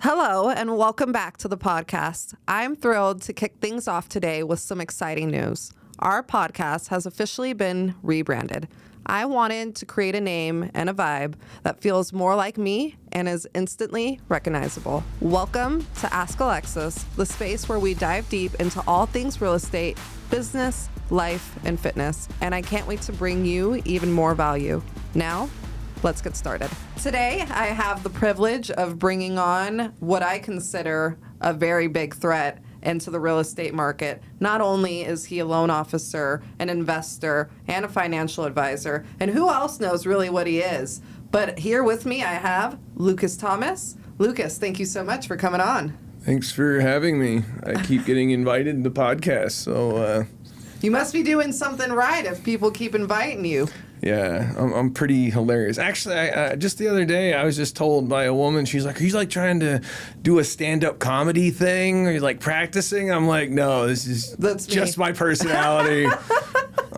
Hello, and welcome back to the podcast. I'm thrilled to kick things off today with some exciting news. Our podcast has officially been rebranded. I wanted to create a name and a vibe that feels more like me and is instantly recognizable. Welcome to Ask Alexis, the space where we dive deep into all things real estate, business, life, and fitness. And I can't wait to bring you even more value. Now, let's get started. Today, I have the privilege of bringing on what I consider a very big threat into the real estate market. Not only is he a loan officer, an investor, and a financial advisor, and who else knows really what he is? But here with me, I have Lucas Thomas. Lucas, thank you so much for coming on. Thanks for having me. I keep getting invited to podcasts, so... You must be doing something right if people keep inviting you. Yeah, I'm pretty hilarious. Actually, I just the other day, I was just told by a woman, she's like, are you like trying to do a stand-up comedy thing? Are you like practicing? I'm like, no, that's just my personality.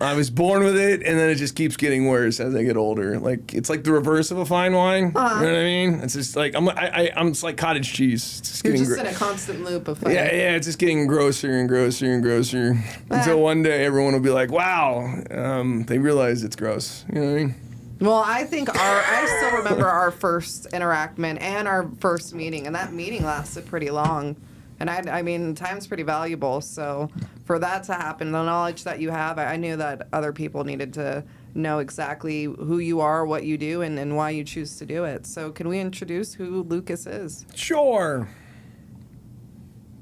I was born with it, and then it just keeps getting worse as I get older. Like, it's like the reverse of a fine wine. You know what I mean? It's just like, I'm just like cottage cheese. It's just You're just in a constant loop of fun. Yeah, it's just getting grosser and grosser and grosser. Until one day, everyone will be like, wow, they realize it's gross. You know what I mean? Well, I think I still remember our first interaction and our first meeting, and that meeting lasted pretty long. And I mean, time's pretty valuable. So for that to happen, the knowledge that you have, I knew that other people needed to know exactly who you are, what you do, and why you choose to do it. So can we introduce who Lucas is? Sure.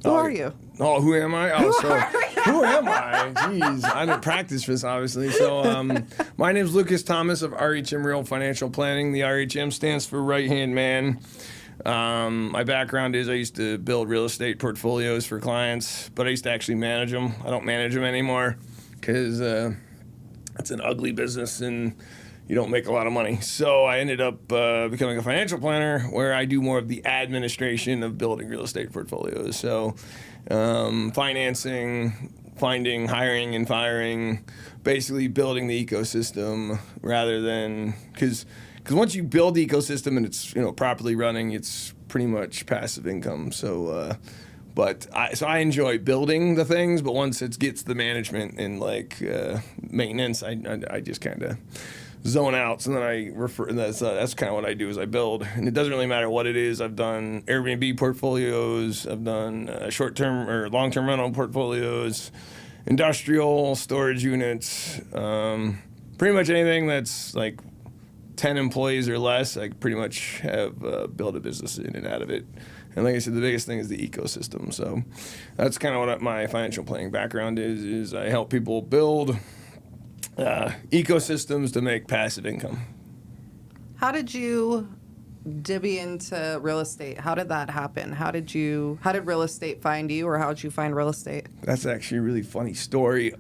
Who are you? Oh, who am I? Who am I? Jeez, I didn't practice for this, obviously. So my name is Lucas Thomas of RHM Real Financial Planning. The RHM stands for Right Hand Man. My background is I used to build real estate portfolios for clients, but I used to actually manage them. I don't manage them anymore because it's an ugly business and you don't make a lot of money. So I ended up becoming a financial planner where I do more of the administration of building real estate portfolios. So financing, finding, hiring, and firing, basically building the ecosystem rather than because once you build the ecosystem and it's properly running, it's pretty much passive income. So, I enjoy building the things, but once it gets the management and like maintenance, I just kind of zone out. So then I refer. That's kind of what I do is I build, and it doesn't really matter what it is. I've done Airbnb portfolios, I've done short-term or long-term rental portfolios, industrial storage units, pretty much anything that's like 10 employees or less, I pretty much have built a business in and out of it. And like I said, the biggest thing is the ecosystem. So that's kind of what my financial planning background is I help people build ecosystems to make passive income. How did you divvy into real estate? How did that happen? How did real estate find you, or how did you find real estate? That's actually a really funny story.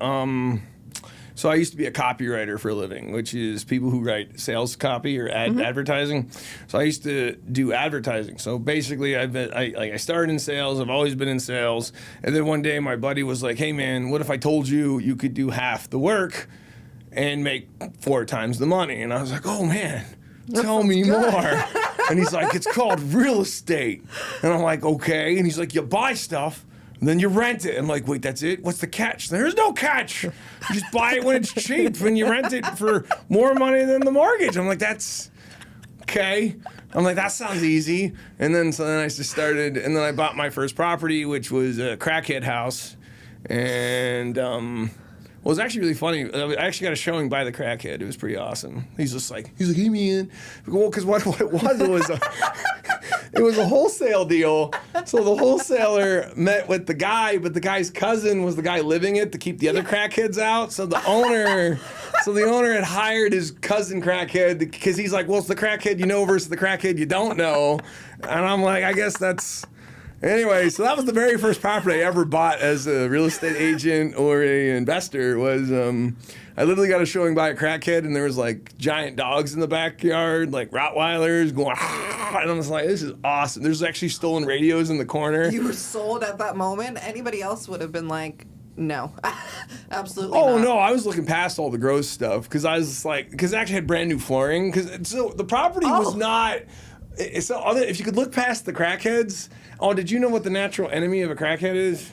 So I used to be a copywriter for a living, which is people who write sales copy or advertising. So I used to do advertising. So basically, I started in sales. I've always been in sales. And then one day, my buddy was like, "Hey man, what if I told you could do half the work and make 4 times the money?" And I was like, "Oh man, tell me more." And he's like, "It's called real estate." And I'm like, "Okay." And he's like, "You buy stuff, and then you rent it." I'm like, "Wait, that's it? What's the catch?" There's no catch. You just buy it when it's cheap and you rent it for more money than the mortgage. I'm like, that's okay. I'm like, that sounds easy. And then I just started, and then I bought my first property, which was a crackhead house. And it was actually really funny. I actually got a showing by the crackhead. It was pretty awesome. He's like, "Hey man." Well, because what it was it was a wholesale deal. So the wholesaler met with the guy, but the guy's cousin was the guy living it to keep the other crackheads out. So the owner had hired his cousin crackhead because he's like, "Well, it's the crackhead you know versus the crackhead you don't know." And I'm like, I guess that's... Anyway, so that was the very first property I ever bought as a real estate agent or a investor. Was I literally got a showing by a crackhead, and there was like giant dogs in the backyard, like Rottweilers going, and I was like, "This is awesome." There's actually stolen radios in the corner. You were sold at that moment. Anybody else would have been like, "No, absolutely not." No, I was looking past all the gross stuff because I was like, because I actually had brand new flooring. So the property was not. if you could look past the crackheads. Oh, did you know what the natural enemy of a crackhead is?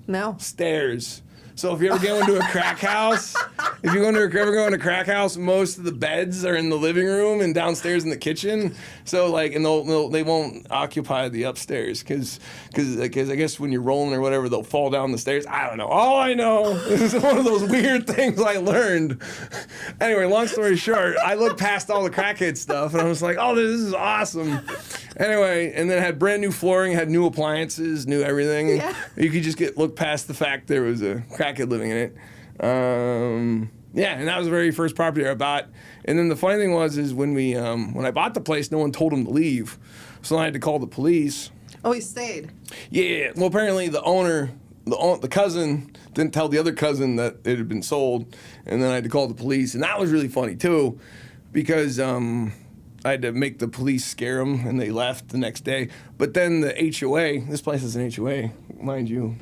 No. Stairs. So if you ever go into a crack house, if you ever go into a crack house, most of the beds are in the living room and downstairs in the kitchen. So like, and they won't occupy the upstairs because I guess when you're rolling or whatever, they'll fall down the stairs. I don't know. All I know is one of those weird things I learned. Anyway, long story short, I looked past all the crackhead stuff and I was like, oh, this is awesome. Anyway, and then it had brand new flooring, had new appliances, new everything. Yeah. You could just look past the fact there was a crackhead living in it. Yeah, and that was the very first property I bought. And then the funny thing is when I bought the place, no one told him to leave, so I had to call the police. Oh, he stayed. Yeah, well, apparently the owner, the cousin, didn't tell the other cousin that it had been sold, and then I had to call the police, and that was really funny too, because I had to make the police scare them, and they left the next day. But then the HOA, this place is an HOA, mind you,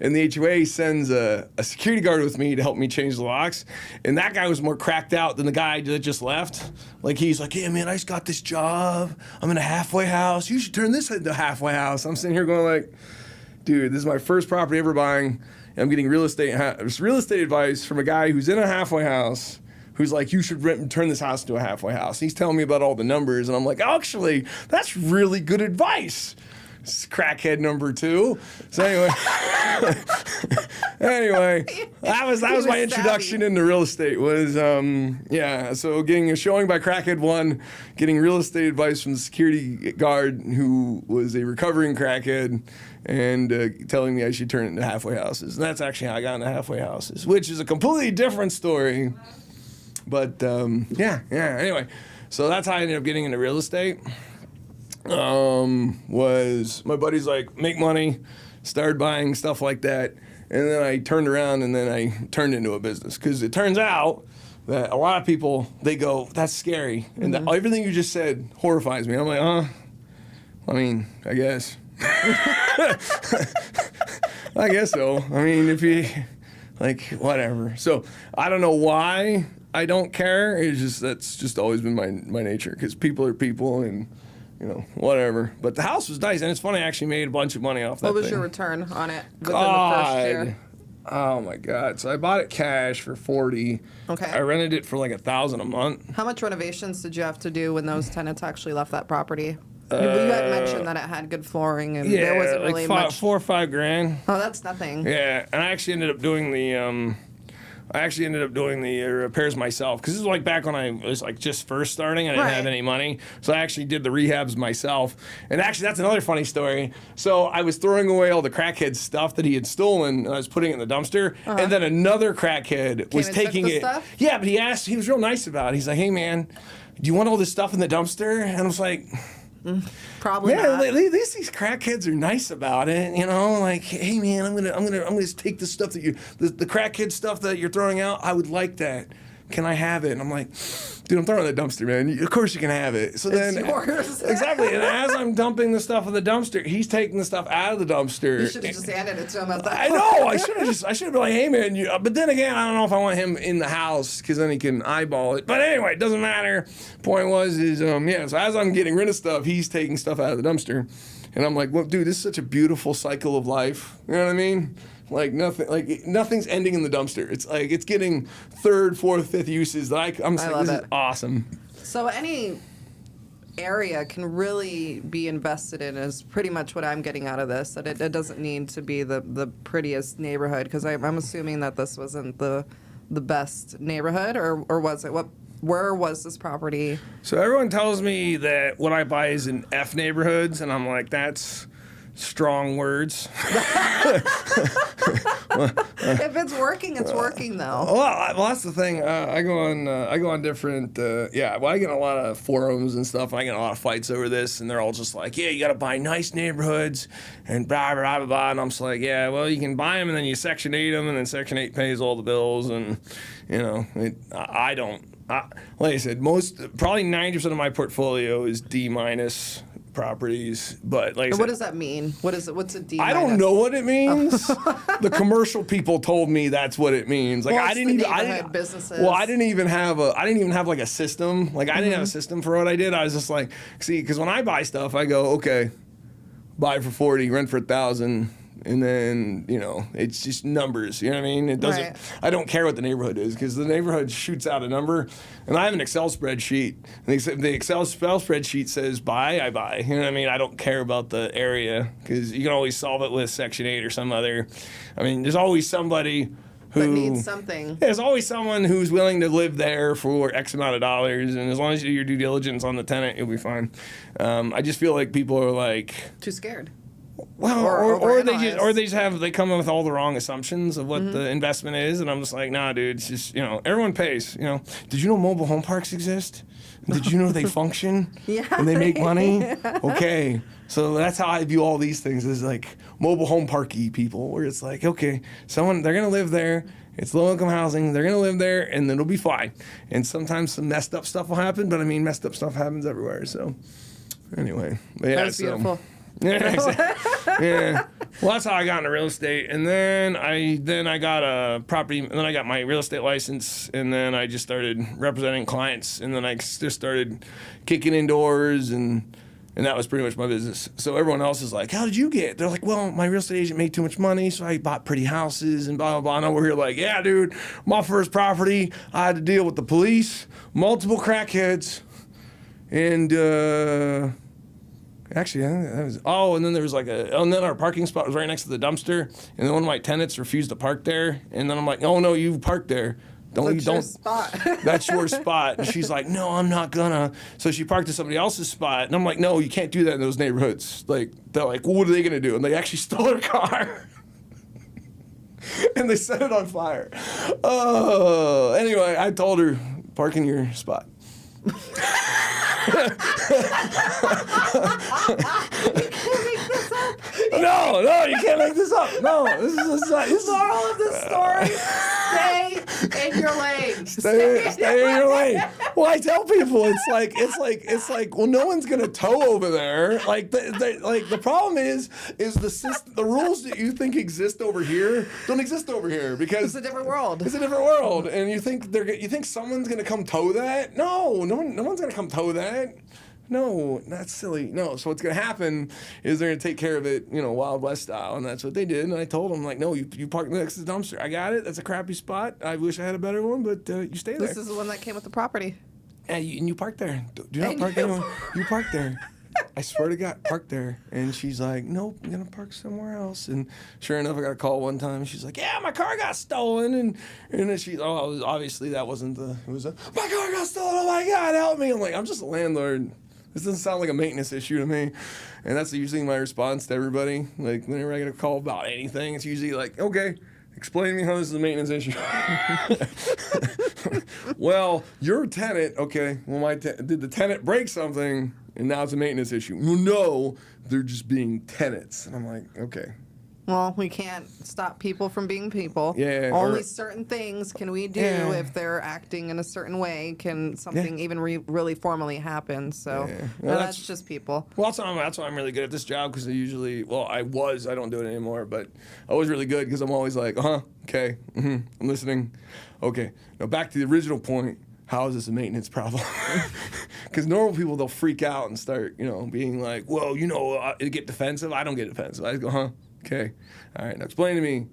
and the HOA sends a security guard with me to help me change the locks, and that guy was more cracked out than the guy that just left. Like, he's like, yeah, man, I just got this job. I'm in a halfway house. You should turn this into a halfway house. I'm sitting here going like, dude, this is my first property ever buying. And I'm getting real estate advice from a guy who's in a halfway house, who's like, you should turn this house into a halfway house. He's telling me about all the numbers, and I'm like, actually, that's really good advice. Crackhead number 2. So anyway, that was my introduction into real estate. Was so getting a showing by Crackhead 1, getting real estate advice from the security guard who was a recovering crackhead, and telling me I should turn it into halfway houses. And that's actually how I got into halfway houses, which is a completely different story. But anyway, so that's how I ended up getting into real estate. Was my buddy's like, make money, started buying stuff like that, and then I turned around and then I turned into a business, because it turns out that a lot of people, they go, that's scary, and everything you just said horrifies me. I'm like, I mean, I guess. I guess so. I mean, if you, like, whatever. So I don't know why I don't care. It's just, that's just always been my nature, because people are people, and whatever. But the house was nice, and it's funny, I actually made a bunch of money off that thing. What was your return on it within the first year? Oh my God. So I bought it cash for $40. Okay. I rented it for like $1,000 a month. How much renovations did you have to do when those tenants actually left that property? You had mentioned that it had good flooring, and there wasn't really much. $4 or $5 grand. Oh, that's nothing. Yeah, and I actually ended up doing the repairs myself, because this was like back when I was like just first starting. I didn't have any money, so I actually did the rehabs myself. And actually, that's another funny story. So I was throwing away all the crackhead stuff that he had stolen, and I was putting it in the dumpster. And then another crackhead was taking it. Stuff? Yeah, but he was real nice about it. He's like, "Hey, man, do you want all this stuff in the dumpster?" And I was like, probably not. At least these crackheads are nice about it, like, hey man, I'm gonna take the stuff that the crackhead stuff that you're throwing out. I would like that. Can I have it? And I'm like, dude, I'm throwing it in the dumpster, man. Of course you can have it. So it's yours. Exactly. And as I'm dumping the stuff in the dumpster, he's taking the stuff out of the dumpster. You should have just handed it to him at that point. I know. I should have been like, hey man, but then again, I don't know if I want him in the house, because then he can eyeball it. But anyway, it doesn't matter. Point is so as I'm getting rid of stuff, he's taking stuff out of the dumpster. And I'm like, well, dude, this is such a beautiful cycle of life. You know what I mean? Like nothing's ending in the dumpster. It's like it's getting third, fourth, fifth uses. I'm like, this is awesome. So any area can really be invested in is pretty much what I'm getting out of this. That it doesn't need to be the prettiest neighborhood, because I'm assuming that this wasn't the best neighborhood, or was it? Where was this property? So everyone tells me that what I buy is in F neighborhoods, and I'm like, that's strong words. If it's working, it's working though. Well, that's the thing. I go on different. I get a lot of forums and stuff, and I get a lot of fights over this, and they're all just like, yeah, you got to buy nice neighborhoods, and blah blah blah blah. And I'm just like, yeah, well, you can buy them, and then you Section 8 them, and then Section 8 pays all the bills, and I don't. Like I said, probably 90% of my portfolio is D-, properties, but like I And said, what does that mean? What is it? What's a D? I don't know what it means. The commercial people told me that's what it means. Like Well, I it's didn't the even. I neighborhood didn't. businesses. Well, I didn't even have like a system. Like I didn't have a system for what I did. I was just like, see, because when I buy stuff, I go, okay, buy for 40, rent for 1,000. And then, it's just numbers. You know what I mean? It doesn't. Right. I don't care what the neighborhood is because the neighborhood shoots out a number, and I have an Excel spreadsheet. And the Excel spreadsheet says buy, I buy. You know what I mean? I don't care about the area because you can always solve it with Section 8 or some other. I mean, there's always somebody who That needs something. There's always someone who's willing to live there for X amount of dollars, and as long as you do your due diligence on the tenant, you'll be fine. I just feel like people are like Too scared. well, Or they come up with all the wrong assumptions of what the investment is, and I'm just like, nah, dude, it's just everyone pays. Did you know mobile home parks exist? Did you know they function? Yeah. And they make money? Okay, so that's how I view all these things is like mobile home parky people, where it's like, okay, they're gonna live there. It's low income housing. They're gonna live there, and it'll be fine. And sometimes some messed up stuff will happen, but I mean, messed up stuff happens everywhere. So anyway, but yeah, That's beautiful. Yeah, exactly. Yeah. Well, that's how I got into real estate, and then I got a property, and then I got my real estate license, and then I just started representing clients, and then I just started kicking in doors, and that was pretty much my business. So everyone else is like, "How did you get?" They're like, "Well, my real estate agent made too much money, so I bought pretty houses and blah blah blah." And we're here like, "Yeah, dude, my first property, I had to deal with the police, multiple crackheads, and." Actually, I think that was. Oh, and then there was and then our parking spot was right next to the dumpster, and then one of my tenants refused to park there, and then I'm like, "Oh no, you parked there. That's your spot. That's your spot." And she's like, "No, I'm not gonna." So she parked at somebody else's spot, and I'm like, "No, you can't do that in those neighborhoods." Like they're like, well, "What are they gonna do?" And they actually stole her car. And they set it on fire. Oh, anyway, I told her, "Park in your spot." You can't make this up. No, you can't make this up. No, this is Moral of the story: stay in your lane. Stay in your lane. Well, I tell people it's like well, no one's gonna tow over there. Like the problem is the rules that you think exist over here don't exist over here because It's a different world. It's a different world, and you think someone's gonna come tow that? No one's gonna come tow that. No, that's silly. No, so what's going to happen is they're going to take care of it, Wild West style, and that's what they did. And I told them, like, no, you park next to the dumpster. I got it. That's a crappy spot. I wish I had a better one, but you stay there. This is the one that came with the property. And you park there. Do not park anywhere. You park there. I swear to God, park there. And she's like, nope, I'm going to park somewhere else. And sure enough, I got a call one time. She's like, yeah, my car got stolen. And then obviously that wasn't my car got stolen. Oh my God, help me. I'm like, I'm just a landlord. This doesn't sound like a maintenance issue to me. And that's usually my response to everybody. Like, whenever I get a call about anything, it's usually like, okay, explain to me how this is a maintenance issue. Well, you're a tenant. Okay, well, did the tenant break something and now it's a maintenance issue? Well, no, they're just being tenants. And I'm like, okay. Well, we can't stop people from being people. Yeah. Only certain things can we do if they're acting in a certain way. Can something even really formally happen? So Well, that's just people. Well, that's why I'm really good at this job because I don't do it anymore, but I was really good because I'm always like, okay, I'm listening. Okay, now back to the original point. How is this a maintenance problem? Because normal people, they'll freak out and start, being like, well, get defensive. I don't get defensive. I go, okay. All right. Now explain to me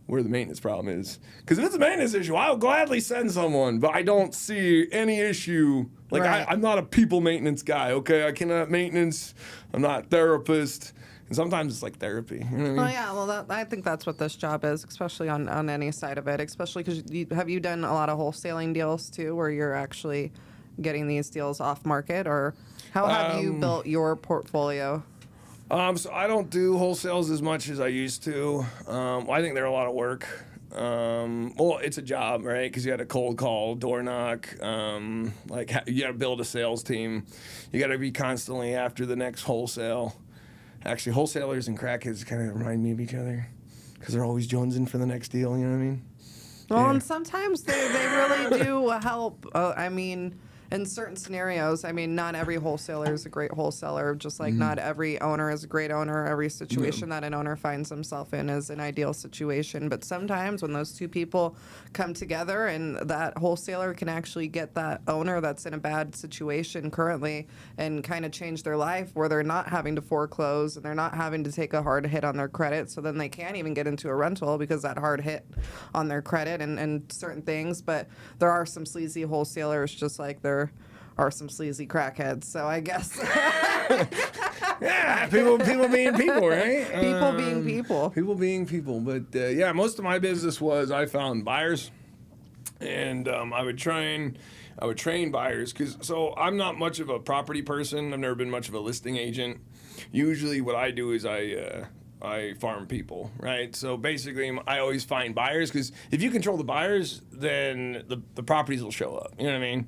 where the maintenance problem is. Because if it's a maintenance issue, I'll gladly send someone, but I don't see any issue. Like, right. I'm not a people maintenance guy, okay? I cannot maintenance. I'm not a therapist. And sometimes it's like therapy. You know what I mean? Oh, yeah. Well, I think that's what this job is, especially on any side of it, especially because have you done a lot of wholesaling deals, too, where you're actually getting these deals off market? Or how have you built your portfolio? So I don't do wholesales as much as I used to. I think they're a lot of work. Well, it's a job, right? Because you got to cold call, door knock. You got to build a sales team. You got to be constantly after the next wholesale. Actually, wholesalers and crackheads kind of remind me of each other because they're always jonesing for the next deal. You know what I mean? Well, and sometimes they really do help. I mean, in certain scenarios, I mean, not every wholesaler is a great wholesaler, just like not every owner is a great owner. Every situation that an owner finds himself in is an ideal situation. But sometimes when those two people come together and that wholesaler can actually get that owner that's in a bad situation currently and kind of change their life where they're not having to foreclose and they're not having to take a hard hit on their credit. So then they can't even get into a rental because that hard hit on their credit and certain things. But there are some sleazy wholesalers, just like there are some sleazy crackheads. So I guess yeah, people being people, right? People being people. People being people. But yeah, most of my business was I found buyers, and I would train buyers so I'm not much of a property person. I've never been much of a listing agent. Usually, what I do is I farm people, right? So basically, I always find buyers because if you control the buyers, then the properties will show up. You know what I mean?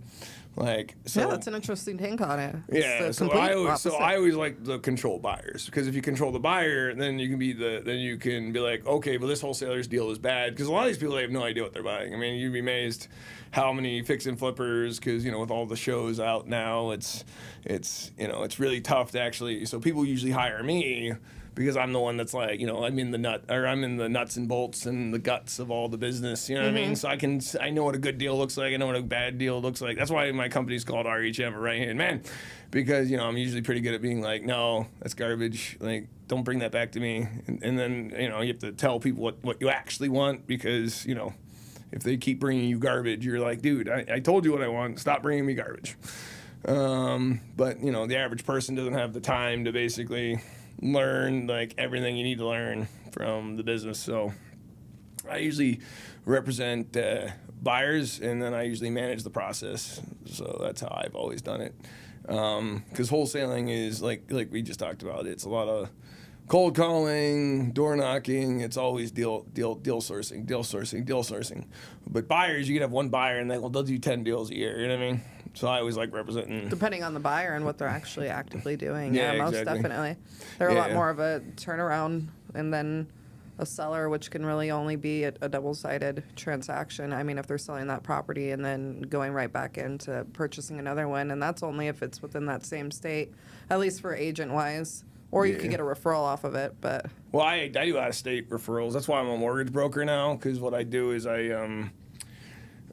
Like, so, yeah, that's an interesting take on it. Yeah, so I always like the control buyers because if you control the buyer, then you can be like, okay, well this wholesaler's deal is bad because a lot of these people they have no idea what they're buying. I mean, you'd be amazed how many fix and flippers because with all the shows out now, it's really tough to actually. So people usually hire me because I'm the one that's like, I'm in the nuts and bolts and the guts of all the business, you know what I mean? So I know what a good deal looks like, I know what a bad deal looks like. That's why my company's called RHM, a right-hand man, because, I'm usually pretty good at being like, no, that's garbage, like, don't bring that back to me. And then, you have to tell people what you actually want because, if they keep bringing you garbage, you're like, dude, I told you what I want, stop bringing me garbage. But, the average person doesn't have the time to basically learn like everything you need to learn from the business. So I usually represent buyers and then I usually manage the process. So that's how I've always done it. Because wholesaling is like we just talked about. It's a lot of cold calling, door knocking. It's always deal sourcing. But buyers, you can have one buyer and they'll do 10 deals a year. You know what I mean? So I always like representing. Depending on the buyer and what they're actually actively doing. Yeah, most exactly. definitely. They're a lot more of a turnaround and then a seller, which can really only be a double-sided transaction. I mean, if they're selling that property and then going right back into purchasing another one, and that's only if it's within that same state, at least for agent-wise. Or you could get a referral off of it, but. Well, I do out-of-state referrals. That's why I'm a mortgage broker now, because what I do is I'm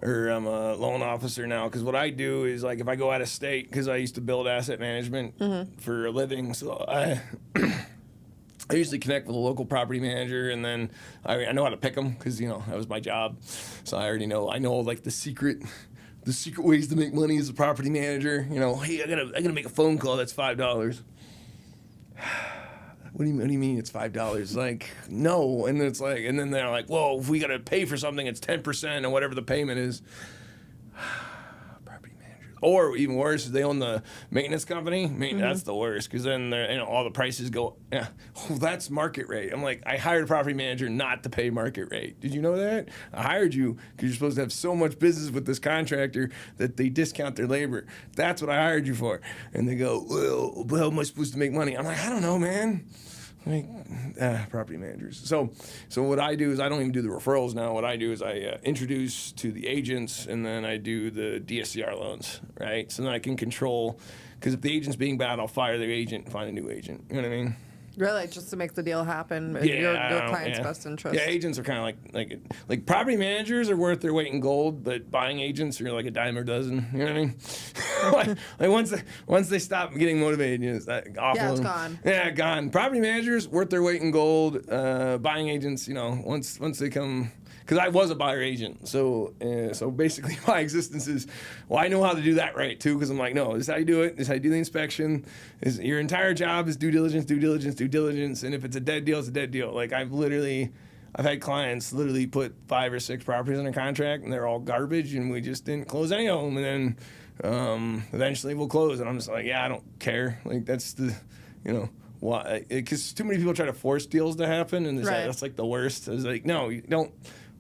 a loan officer now, because what I do is, like, if I go out of state, because I used to build asset management for a living, so I usually connect with a local property manager, and then I know how to pick them, because, that was my job. So I already know, like, the secret ways to make money as a property manager. Hey, I gotta make a phone call, that's $5. What do you mean it's $5? Like, no. And then it's like, and then they're like, whoa, if we got to pay for something, it's 10% or whatever the payment is. Property managers. Or even worse, they own the maintenance company. That's the worst because then all the prices go, yeah, that's market rate. I'm like, I hired a property manager not to pay market rate. Did you know that? I hired you because you're supposed to have so much business with this contractor that they discount their labor. That's what I hired you for. And they go, well, how am I supposed to make money? I'm like, I don't know, man. Property managers. So what I do is I don't even do the referrals now. What I do is I introduce to the agents, and then I do the DSCR loans, right? So then I can control, because if the agent's being bad, I'll fire the agent and find a new agent. You know what I mean? Really, just to make the deal happen, your client's best interest. Yeah, agents are kind of like property managers are worth their weight in gold, but buying agents are like a dime a dozen. You know what I mean? like once they stop getting motivated, it's awful. Yeah, it's gone. Yeah, gone. Property managers worth their weight in gold. Buying agents, once they come. Because I was a buyer agent, so basically my existence is, well, I know how to do that right too. Because I'm like, no, this is how you do it. This is how you do the inspection. Your entire job is due diligence, and if it's a dead deal, it's a dead deal. Like I've had clients literally put 5 or 6 properties under contract, and they're all garbage, and we just didn't close any of them. And then eventually we'll close, and I'm just like, yeah, I don't care. Like that's the, why? Because too many people try to force deals to happen, and that's like the worst. It's like, no, you don't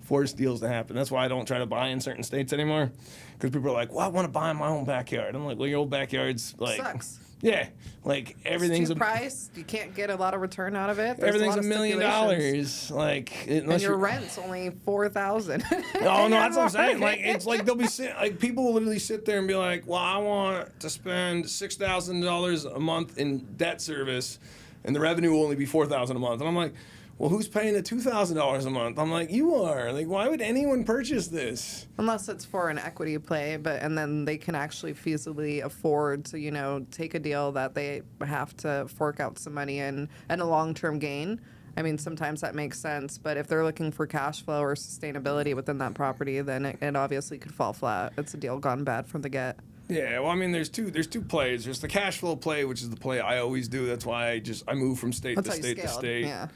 force deals to happen. That's why I don't try to buy in certain states anymore, because people are like, well, I want to buy in my own backyard. I'm like, well, your old backyard's like, sucks. Yeah, like everything's it's too priced. You can't get a lot of return out of it. Everything's $1 million. Like, and your rent's only $4,000. No, that's what I'm saying. Like, it's like they'll be like people will literally sit there and be like, "Well, I want to spend $6,000 a month in debt service, and the revenue will only be $4,000 a month." And I'm like, well, who's paying the $2,000 a month? I'm like, you are. Like, why would anyone purchase this? Unless it's for an equity play, and then they can actually feasibly afford to, take a deal that they have to fork out some money in and a long-term gain. I mean, sometimes that makes sense, but if they're looking for cash flow or sustainability within that property, then it obviously could fall flat. It's a deal gone bad from the get. Yeah, well, I mean, there's two plays. There's the cash flow play, which is the play I always do. That's why I move from state to state to state. Yeah.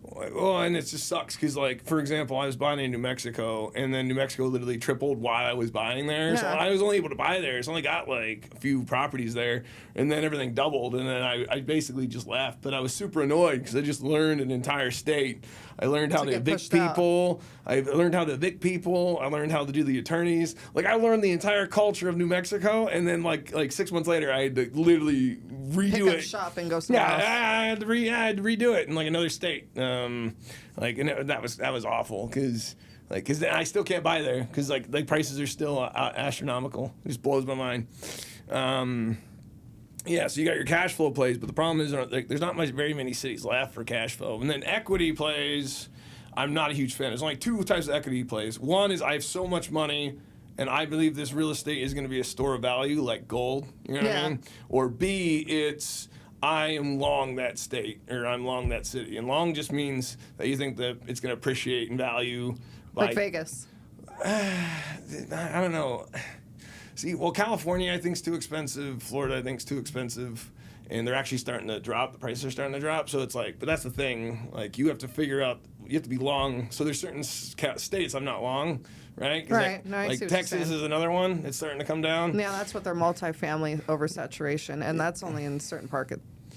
Well, and it just sucks because, like, for example, I was buying in New Mexico, and then New Mexico literally tripled while I was buying there. Yeah. So I was only able to buy there. So I only got, like, a few properties there, and then everything doubled, and then I basically just left. But I was super annoyed because I just learned an entire state. I learned how to evict people. I learned how to evict people. I learned how to do the attorneys. Like, I learned the entire culture of New Mexico, and then, like 6 months later, I had to literally redo Pick it. up shop and go somewhere else. I had to redo it in, like, another state. And that was awful because I still can't buy there because like prices are still astronomical. It just blows my mind. Yeah, so you got your cash flow plays, but the problem is like, there's not very many cities left for cash flow. And then equity plays, I'm not a huge fan. There's only two types of equity plays. One is I have so much money, and I believe this real estate is going to be a store of value, like gold. You know what I mean? Or B, it's I am long that state, or I'm long that city. And long just means that you think that it's going to appreciate in value. Like Vegas. I don't know. See, well, California I think is too expensive. Florida I think is too expensive. And they're actually starting to drop. The prices are starting to drop. So it's like, but that's the thing. Like, you have to figure out, you have to be long. So there's certain states I'm not long, right? Right. Like Texas is another one. It's starting to come down. Yeah, that's what their multifamily oversaturation. And that's only in certain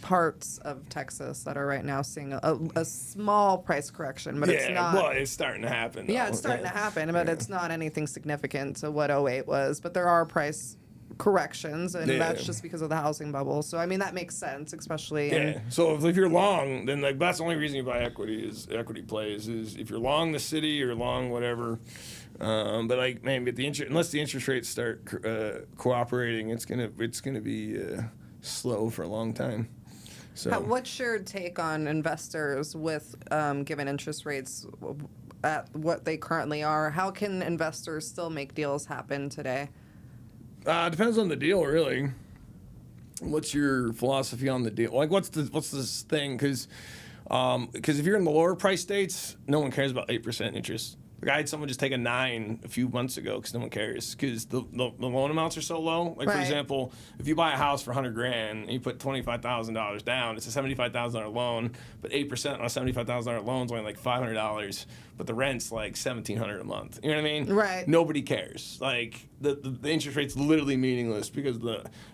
parts of Texas that are right now seeing a small price correction, but it's not. Well, it's starting to happen. Yeah, it's starting to happen, but it's not anything significant to what '08 was. But there are price corrections, and that's just because of the housing bubble. So I mean, that makes sense, especially. So if you're long, then like that's the only reason you buy equity plays is if you're long the city or long whatever. But like, man, but unless the interest rates start cooperating, it's gonna be slow for a long time. So what's your take on investors with given interest rates at what they currently are? How can investors still make deals happen today? Depends on the deal, really. What's your philosophy on the deal? Like, what's this thing? Because if you're in the lower price states, no one cares about 8% interest. Like, I had someone just take a 9 a few months ago because no one cares because the loan amounts are so low. Like, for example, if you buy a house for $100,000 and you put $25,000 down, it's a $75,000 loan, but 8% on a $75,000 loan is only like $500, but the rent's like $1,700 a month. You know what I mean? Right. Nobody cares. Like, the interest rate's literally meaningless because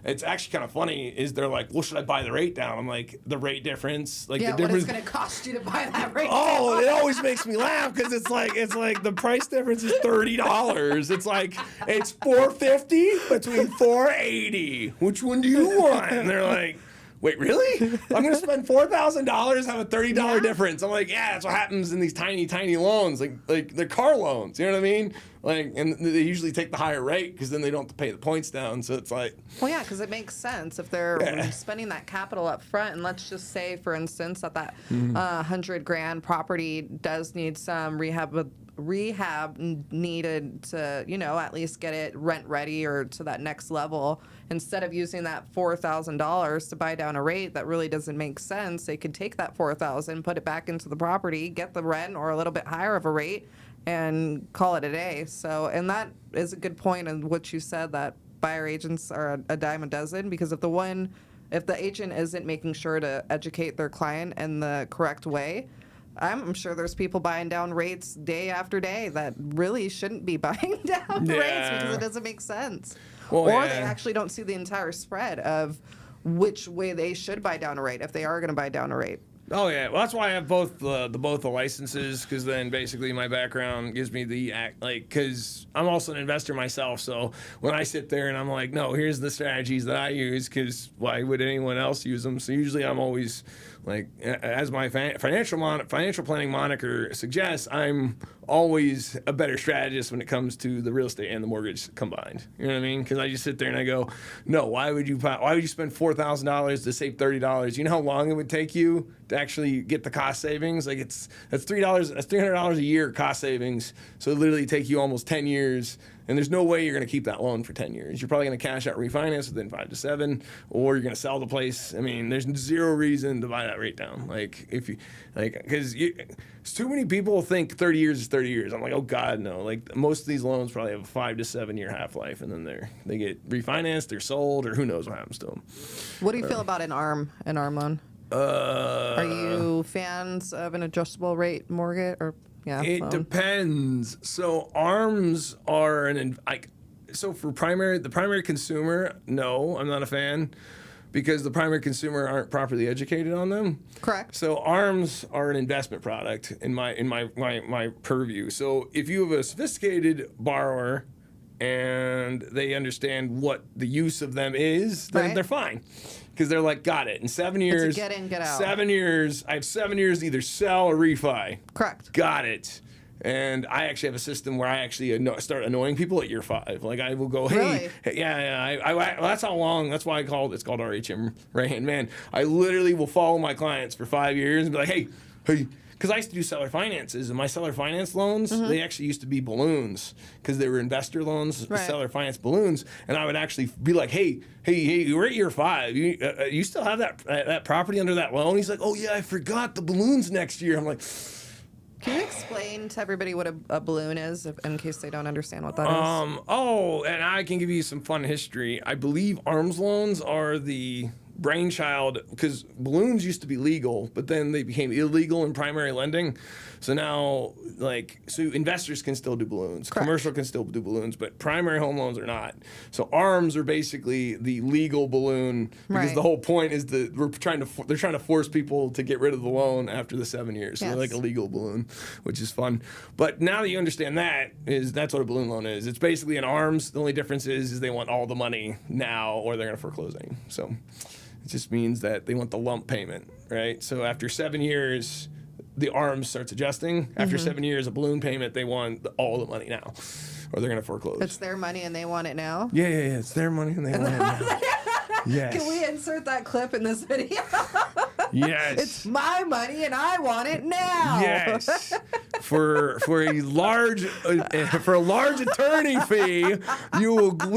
it's actually kind of funny is they're like, well, should I buy the rate down? I'm like, the rate difference, like the difference. What it's going to cost you to buy that rate down? It always makes me laugh because it's like the price difference is $30. It's like it's $450 between $480. Which one do you want? And they're like, wait, really? I'm going to spend $4,000 have a $30 difference. I'm like, yeah, that's what happens in these tiny, tiny loans, like they're car loans. You know what I mean? Like, and they usually take the higher rate because then they don't have to pay the points down. So it's like, well, yeah, because it makes sense if they're spending that capital up front. And let's just say, for instance, that $100,000 property does need some rehab needed to, at least get it rent ready or to that next level. Instead of using that $4,000 to buy down a rate that really doesn't make sense, they could take that $4,000, put it back into the property, get the rent or a little bit higher of a rate, and call it a day. So, and that is a good point in what you said, that buyer agents are a dime a dozen, because if the agent isn't making sure to educate their client in the correct way, I'm sure there's people buying down rates day after day that really shouldn't be buying down rates because it doesn't make sense. Well, or they actually don't see the entire spread of which way they should buy down a rate if they are going to buy down a rate. Oh yeah, well that's why I have both the licenses, because then basically my background gives me the because I'm also an investor myself. So when I sit there and I'm like, no, here's the strategies that I use, because why would anyone else use them? So usually I'm always like, as my financial planning moniker suggests, I'm always a better strategist when it comes to the real estate and the mortgage combined. You know what I mean? Because I just sit there and I go, no, why would you spend $4,000 to save $30? You know how long it would take you to actually get the cost savings? Like that's $300 a year cost savings. So it literally take you almost 10 years. And there's no way you're going to keep that loan for 10 years. You're probably going to cash out refinance within 5 to 7, or you're going to sell the place. I mean, there's zero reason to buy that rate down. Because too many people think 30 years is 30 years. I'm like, oh God, no. Like most of these loans probably have a 5 to 7 year half-life, and then they get refinanced, they're sold, or who knows what happens to them. What do you feel about an ARM loan? Are you fans of an adjustable rate mortgage or? Yeah, it depends. So ARMs are so for the primary consumer, no, I'm not a fan, because the primary consumer aren't properly educated on them. Correct. So ARMs are an investment product in my purview. So if you have a sophisticated borrower and they understand what the use of them is, then they're fine. Because they're like, got it. In 7 years, it's a get in, get out. 7 years, I have 7 years to either sell or refi. Correct. Got it. And I actually have a system where I actually start annoying people at year 5. Like I will go, hey, really? yeah. That's how long. That's why it's called RHM, right? And man, I literally will follow my clients for 5 years and be like, hey. Because I used to do seller finances, and my seller finance loans, they actually used to be balloons, because they were investor loans, seller finance balloons. And I would actually be like, hey, we're at year 5. You still have that property under that loan? He's like, oh yeah, I forgot the balloons next year. I'm like, can you explain to everybody what a balloon is, in case they don't understand what that is? And I can give you some fun history. I believe ARMS loans are the brainchild, because balloons used to be legal, but then they became illegal in primary lending. So now, so investors can still do balloons. Correct. Commercial can still do balloons, but primary home loans are not. So ARMs are basically the legal balloon, because the whole point is that they're trying to force people to get rid of the loan after the 7 years. So they're like a legal balloon, which is fun. But now that you understand that's what a balloon loan is. It's basically an ARMs. The only difference is they want all the money now, or they're going to foreclose on you. So it just means that they want the lump payment, right? So after 7 years, the ARMs starts adjusting. After 7 years, a balloon payment, they want all the money now, or they're going to foreclose. It's their money and they want it now? Yeah. It's their money and they want it now. Yes. Can we insert that clip in this video? Yes. It's my money and I want it now. Yes. For a large attorney fee, we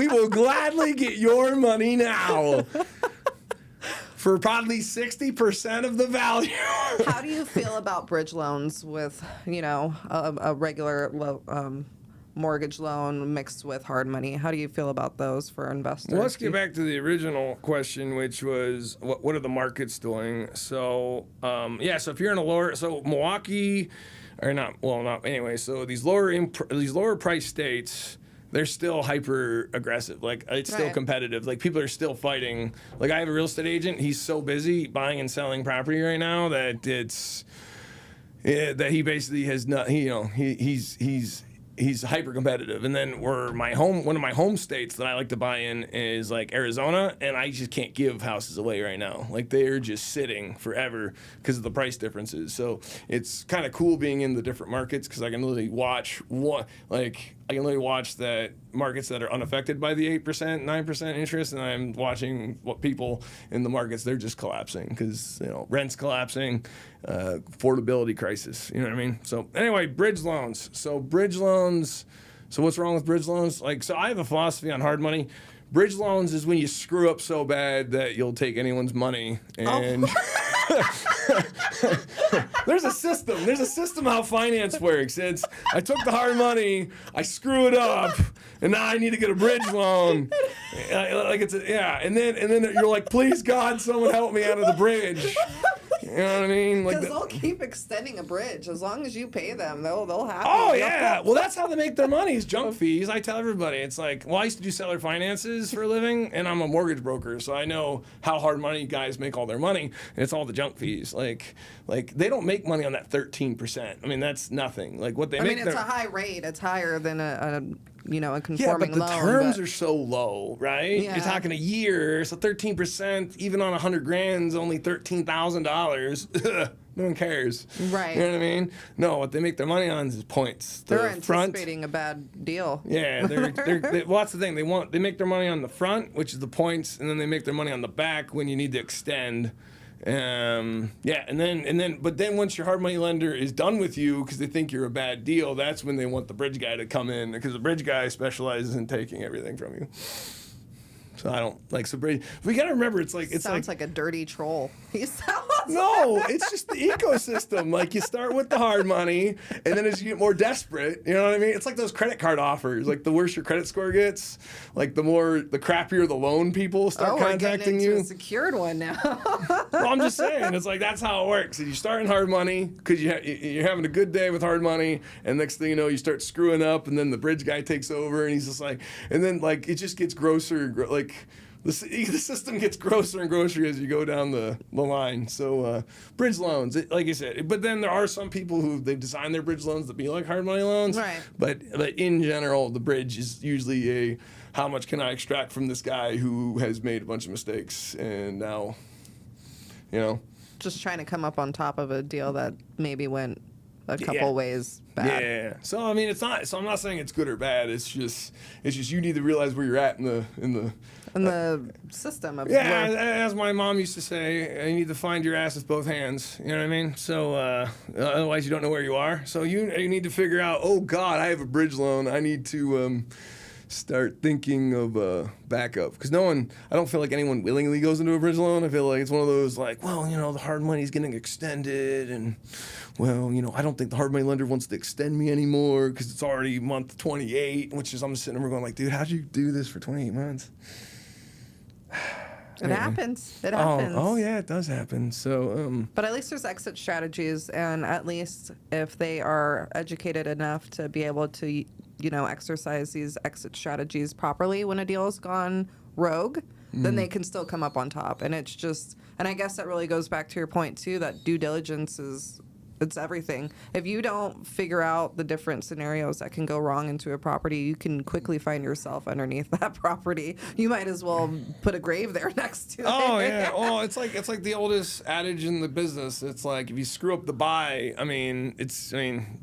will gladly get your money now. For probably 60% of the value. How do you feel about bridge loans with, a regular mortgage loan mixed with hard money? How do you feel about those for investors? Well, let's get back to the original question, which was what are the markets doing? So, so if you're in a lower, so Milwaukee, or not, well, not anyway. So these lower price states, they're still hyper aggressive. Like it's still competitive. Like people are still fighting. Like I have a real estate agent. He's so busy buying and selling property right now that that he basically has not. He's hyper competitive. And then one of my home states that I like to buy in is like Arizona, and I just can't give houses away right now. Like they're just sitting forever because of the price differences. So it's kind of cool being in the different markets, because I can literally watch that markets that are unaffected by the 8%, 9% interest, and I'm watching what people in the markets, they're just collapsing because rent's collapsing, affordability crisis. You know what I mean? So anyway, bridge loans. So what's wrong with bridge loans? So I have a philosophy on hard money. Bridge loans is when you screw up so bad that you'll take anyone's money and. There's a system how finance works. I took the hard money, I screw it up, and now I need to get a bridge loan. And then you're like, please God, someone help me out of the bridge. You know what I mean? Because they'll keep extending a bridge as long as you pay them. They'll have. Oh yeah, well that's how they make their money is junk fees. I tell everybody, it's like, well, I used to do seller finances for a living, and I'm a mortgage broker, so I know how hard money guys make all their money. And it's all the junk fees. Like they don't make money on that 13%. I mean, that's nothing. Like what they make. I mean, it's a high rate. It's higher than a conforming yeah, but the loan. terms are so low, right? Yeah. You're talking a year, so 13%, even on $100,000, is only $13,000. No one cares. Right. You know what I mean? No, what they make their money on is points. They're anticipating a bad deal. Yeah, well, that's the thing. They make their money on the front, which is the points, and then they make their money on the back when you need to extend. But then once your hard money lender is done with you because they think you're a bad deal, that's when they want the bridge guy to come in, because the bridge guy specializes in taking everything from you. So I don't like bridge. We got to remember, it sounds like a dirty troll. He sounds. No, it's just the ecosystem. Like you start with the hard money, and then as you get more desperate, you know what I mean? It's like those credit card offers. Like the worse your credit score gets, like the crappier the loan people start contacting you. A secured one now. Well, I'm just saying, it's like that's how it works. You start in hard money because you're having a good day with hard money, and next thing you know, you start screwing up, and then the bridge guy takes over, and he's just like, and then like it just gets grosser, like. The system gets grosser and grosser as you go down the line. So bridge loans, like I said, but then there are some people who they've designed their bridge loans to be like hard money loans. Right. But in general, the bridge is usually how much can I extract from this guy who has made a bunch of mistakes and now, just trying to come up on top of a deal that maybe went a couple ways bad. Yeah. So I mean, it's not. So I'm not saying it's good or bad. It's just you need to realize where you're at in the system of as my mom used to say, you need to find your ass with both hands. You know what I mean? So otherwise you don't know where you are. So you need to figure out, oh God, I have a bridge loan. I need to start thinking of backup, because I don't feel like anyone willingly goes into a bridge loan. I feel like it's one of those like, well, the hard money's getting extended, and well, I don't think the hard money lender wants to extend me anymore because it's already month 28, which is I'm sitting there going like, dude, how'd you do this for 28 months? It happens. It happens. Oh yeah, it does happen. So, but at least there's exit strategies, and at least if they are educated enough to be able to, exercise these exit strategies properly when a deal has gone rogue, then they can still come up on top. And it's just, and I guess that really goes back to your point too, that due diligence it's everything. If you don't figure out the different scenarios that can go wrong into a property, you can quickly find yourself underneath that property. You might as well put a grave there next to it. Oh yeah. Oh, it's like the oldest adage in the business. It's like if you screw up the buy, it's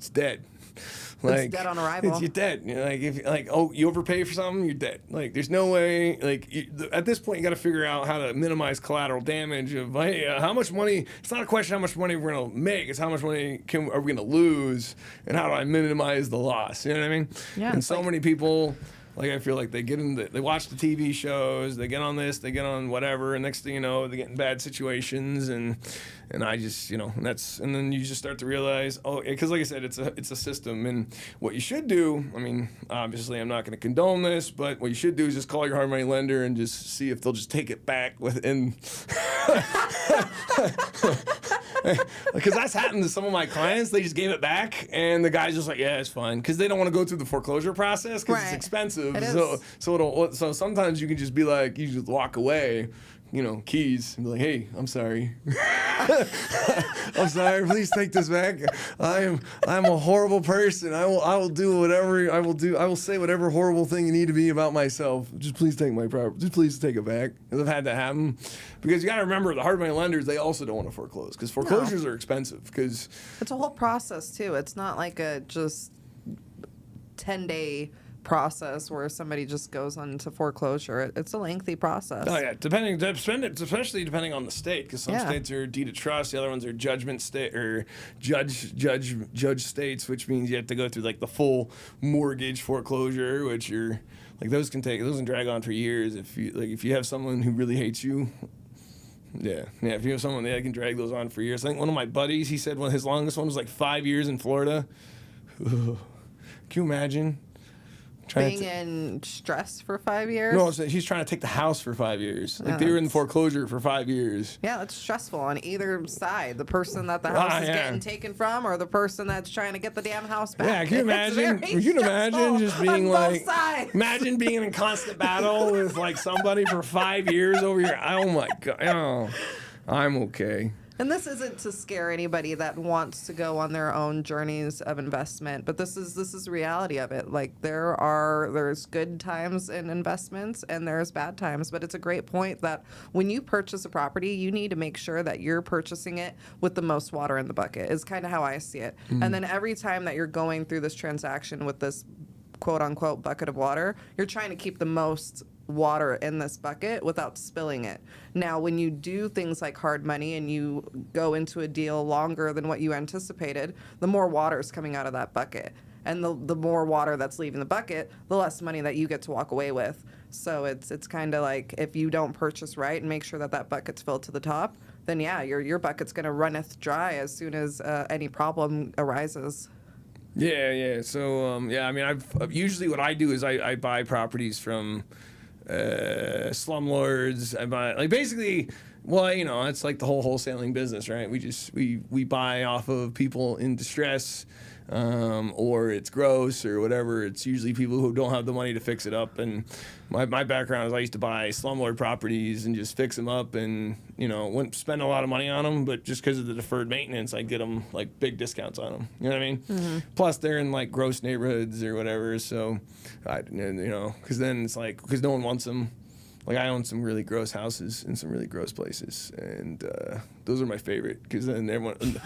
dead. Like, it's dead on arrival. You're dead. You overpay for something, you're dead. Like, there's no way. Like, at this point, you got to figure out how to minimize collateral damage. Of how much money. It's not a question how much money we're gonna make. It's how much money are we gonna lose, and how do I minimize the loss? You know what I mean? Yeah. And so many people. Like, I feel like they watch the TV shows, they get on this, they get on whatever, and next thing you know, they get in bad situations, and I just, and then you just start to realize, because like I said, it's a system, and what you should do, obviously I'm not going to condone this, but what you should do is just call your hard money lender and just see if they'll just take it back within. Because that's happened to some of my clients. They just gave it back, and the guy's just like, yeah, it's fine, because they don't want to go through the foreclosure process because it's expensive. It So sometimes you can just be like, you just walk away, keys, and be like, hey, I'm sorry. I'm sorry. Please take this back. I'm a horrible person. I will do whatever I will do. I will say whatever horrible thing you need to be about myself. Just please take my property. Just please take it back. Because I've had that happen. Because you got to remember, the hard money lenders, they also don't want to foreclose, because foreclosures are expensive. Because it's a whole process too. It's not like a just 10-day process where somebody just goes into foreclosure. It's a lengthy process. Oh yeah, especially depending on the state, because some states are deed of trust, the other ones are judgment state or judge states, which means you have to go through like the full mortgage foreclosure, which those can drag on for years if you have someone who really hates you. Yeah. If you have someone that can drag those on for years. I think one of my buddies, he said his longest one was like 5 years in Florida. Can you imagine? Being in stress for 5 years? No, he's trying to take the house for 5 years. Like, they were in foreclosure for 5 years. Yeah, that's stressful on either side. The person that the house is getting taken from, or the person that's trying to get the damn house back. Yeah, can you imagine? Can you imagine just being like, imagine being in constant battle with like somebody for 5 years over here. Oh my God. Oh, I'm okay. And this isn't to scare anybody that wants to go on their own journeys of investment, but this is the reality of it. Like, there's good times in investments and there's bad times, but it's a great point that when you purchase a property, you need to make sure that you're purchasing it with the most water in the bucket, is kind of how I see it. Mm-hmm. And then every time that you're going through this transaction with this quote unquote bucket of water, you're trying to keep the most water in this bucket without spilling it. Now, when you do things like hard money and you go into a deal longer than what you anticipated, the more water is coming out of that bucket. And the more water that's leaving the bucket, the less money that you get to walk away with. So it's kind of like, if you don't purchase right and make sure that bucket's filled to the top, then yeah, your bucket's going to runneth dry as soon as any problem arises. Yeah. So, I mean, I've usually what I do is I buy properties from slumlords. I buy, like, basically, well, you know, it's like the whole wholesaling business, right? We buy off of people in distress, or it's gross or whatever. It's usually people who don't have the money to fix it up. And my background is I used to buy slumlord properties and just fix them up, and, you know, wouldn't spend a lot of money on them, but just because of the deferred maintenance, I'd get them like big discounts on them. You know what I mean? Mm-hmm. Plus, they're in like gross neighborhoods or whatever. So, you know, because then it's like, because no one wants them. Like, I own some really gross houses in some really gross places, and those are my favorite, because then everyone.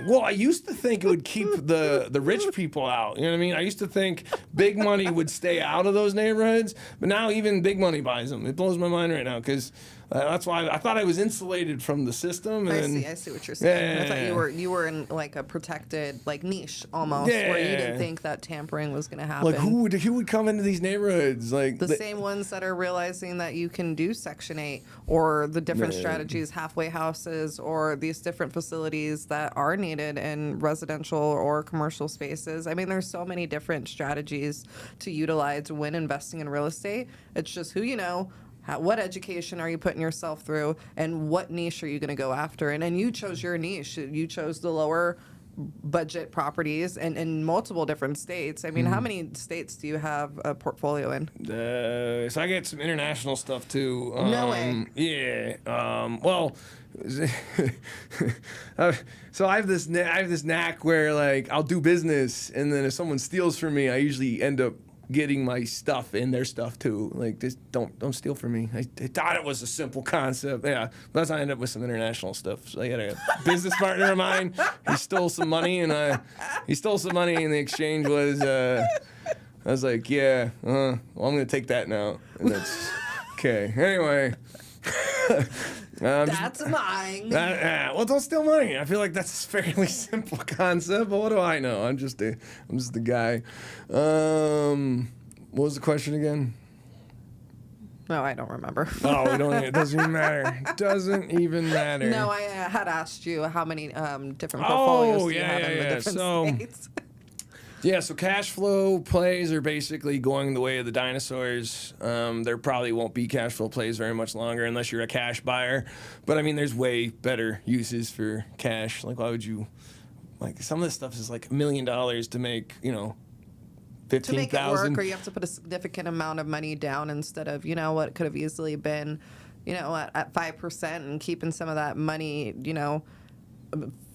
Well, I used to think it would keep the rich people out. You know what I mean? I used to think big money would stay out of those neighborhoods, but now even big money buys them. It blows my mind right now, because that's why I thought I was insulated from the system. And I see what you're saying. Yeah. I thought you were in like a protected like niche almost, where you didn't think that tampering was going to happen. Like, who would come into these neighborhoods? Like the same ones that are realizing that you can do Section 8 or the different strategies, halfway houses, or these different facilities that are needed in residential or commercial spaces. I mean, there's so many different strategies to utilize when investing in real estate. It's just who you know. What education are you putting yourself through, and what niche are you going to go after? And you chose your niche. You chose the lower budget properties in multiple different states. I mean, how many states do you have a portfolio in? So I get some international stuff too. No way. Yeah. Well, so I have this knack where, like, I'll do business, and then if someone steals from me, I usually end up getting my stuff and their stuff too. Like, just don't steal from me. I thought it was a simple concept. Yeah, but that's how I ended up with some international stuff. So I had a business partner of mine. He stole some money, and the exchange was I was like, yeah, well, I'm gonna take that now, and that's okay. Anyway. That's mine. Well, don't steal money. I feel like that's a fairly simple concept, but what do I know? I'm just the guy. What was the question again? No, I don't remember. Oh, it doesn't even matter. It doesn't even matter. No, I had asked you how many different portfolios do you have in the different states. Yeah, so cash flow plays are basically going the way of the dinosaurs. There probably won't be cash flow plays very much longer unless you're a cash buyer. But, I mean, there's way better uses for cash. Like, why would you, like, some of this stuff is like $1 million to make, you know, 15,000. To make it work, or you have to put a significant amount of money down instead of, you know, what could have easily been, you know, at 5%, and keeping some of that money, you know,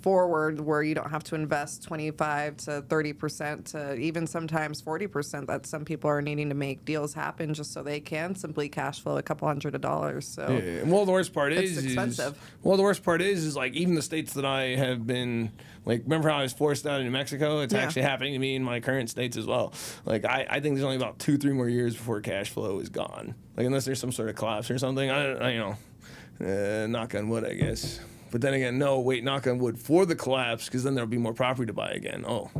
forward, where you don't have to invest 25 to 30% to even sometimes 40% that some people are needing to make deals happen just so they can simply cash flow a couple $100s. So yeah. Well, the worst part is expensive. The worst part is like, even the states that I have been, like, remember how I was forced out of New Mexico? It's actually happening to me in my current states as well. Like, I think there's only about 2-3 more years before cash flow is gone. Like, unless there's some sort of collapse or something. I you know, knock on wood, I guess. But then again, knock on wood for the collapse, because then there'll be more property to buy again. Oh.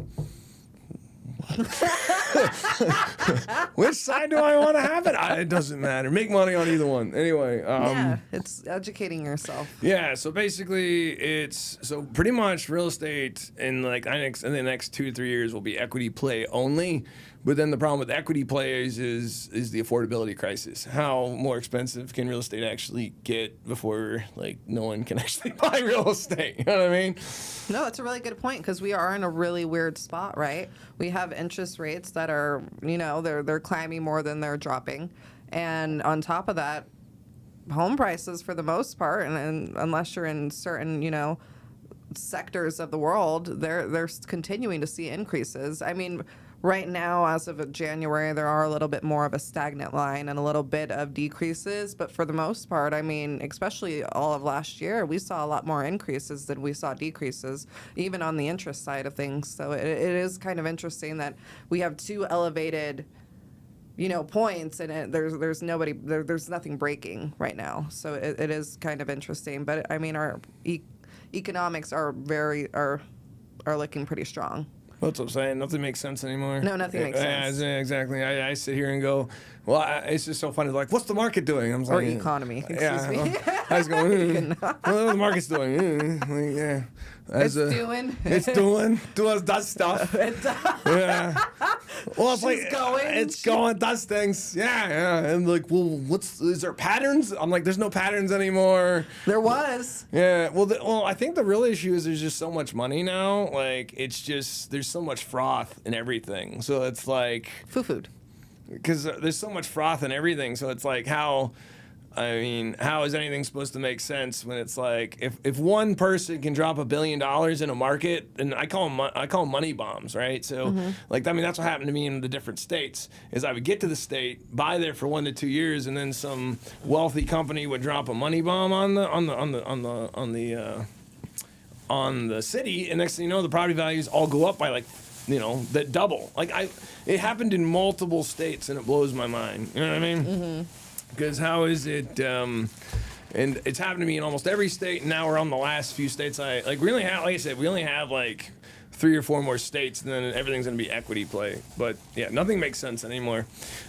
Which side do I want to have it? It doesn't matter. Make money on either one. Anyway. Yeah, it's educating yourself. Yeah, so basically so pretty much real estate in the next 2 to 3 years will be equity play only. But then the problem with equity plays is the affordability crisis. How more expensive can real estate actually get before no one can actually buy real estate? You know what I mean? No, that's a really good point because we are in a really weird spot, right? We have interest rates that are, they're climbing more than they're dropping. And on top of that, home prices for the most part, and unless you're in certain, sectors of the world, they're continuing to see increases. I mean, right now, as of January, there are a little bit more of a stagnant line and a little bit of decreases. But for the most part, I mean, especially all of last year, we saw a lot more increases than we saw decreases, even on the interest side of things. So it is kind of interesting that we have two elevated points, and there's nothing breaking right now. So it is kind of interesting. But I mean, our economics are looking pretty strong. That's what I'm saying. Nothing makes sense anymore. No, nothing makes sense. Yeah, exactly. I sit here and go, well, it's just so funny. Like, what's the market doing? I'm or economy. Excuse me. I was going, what the market's doing? Yeah. It's doing does stuff. It does. Yeah. Well, it's She's going, does things. Yeah. And well, is there patterns? I'm like, there's no patterns anymore. There was. Yeah. Well, I think the real issue is there's just so much money now. It's just, there's so much froth in everything. So it's like. Food. Because there's so much froth in everything. So it's like, how is anything supposed to make sense when it's like if one person can drop $1 billion in a market, and I call them money bombs, right? So that's what happened to me in the different states. Is I would get to the state, buy there for 1 to 2 years, and then some wealthy company would drop a money bomb on the city, and next thing you know, the property values all go up by that double. It happened in multiple states, and it blows my mind. You know what I mean? Mm-hmm. Because how is it? And it's happened to me in almost every state. And now we're on the last few states. We only have 3 or 4 more states, and then everything's gonna be equity play. But yeah, nothing makes sense anymore.